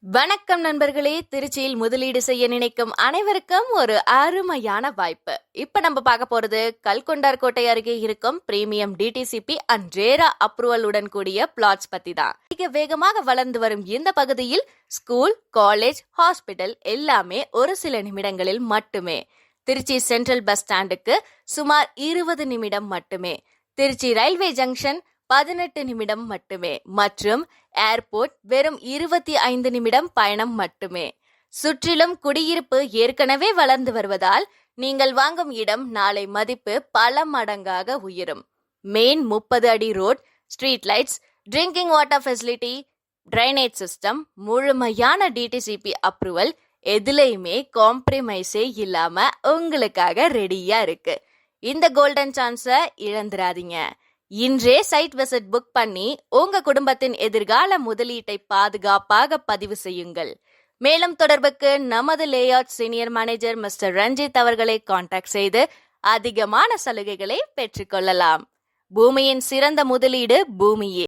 வணக்கம் நண்பர்களே. திருச்சியில் முதலீடு செய்ய நினைக்கும் அனைவருக்கும் ஒரு அருமையான வாய்ப்பு. இப்ப நம்ம பார்க்க போறது கல்கொண்டார்கோட்டை அருகே இருக்கும் premium DTCP and RERA approval உடன் கூடிய பிளாட்ஸ் பத்தி தான். மிக வேகமாக வளர்ந்து வரும் இந்த பகுதியில் ஸ்கூல், காலேஜ், ஹாஸ்பிட்டல் எல்லாமே ஒரு சில நிமிடங்களில் மட்டுமே. திருச்சி சென்ட்ரல் பஸ் ஸ்டாண்டுக்கு சுமார் 20 நிமிடம் மட்டுமே. திருச்சி ரயில்வே ஜங்ஷன் 18 நிமிடம் மட்டுமே மற்றும் ஏர்போர்ட் வெறும் 25 நிமிடம் பயணம் மட்டுமே. சுற்றிலும் குடியிருப்பு ஏற்கனவே வளர்ந்து வருவதால் நீங்கள் வாங்கும் இடம் நாளை மதிப்பு பல மடங்காக உயரும். மெயின் 30 அடி road, street lights, drinking water facility, drainage system, முழுமையான டிடிசிபி அப்ரூவல், எதுலையுமே காம்ப்ரமைஸே இல்லாம உங்களுக்காக ரெடியா இருக்கு. இந்த கோல்டன் சான்ஸை இழந்துடாதீங்க. இன்றே சைட் விசிட் புக் பண்ணி உங்க குடும்பத்தின் எதிர்கால முதலீட்டை பாதுகாப்பாக பதிவு செய்யுங்கள். மேலும் தொடர்புக்கு நமது layout senior manager mister Ranjith அவர்களை கான்டாக்ட் செய்து அதிகமான சலுகைகளை பெற்றுக்கொள்ளலாம். பூமியின் சிறந்த முதலீடு பூமியே.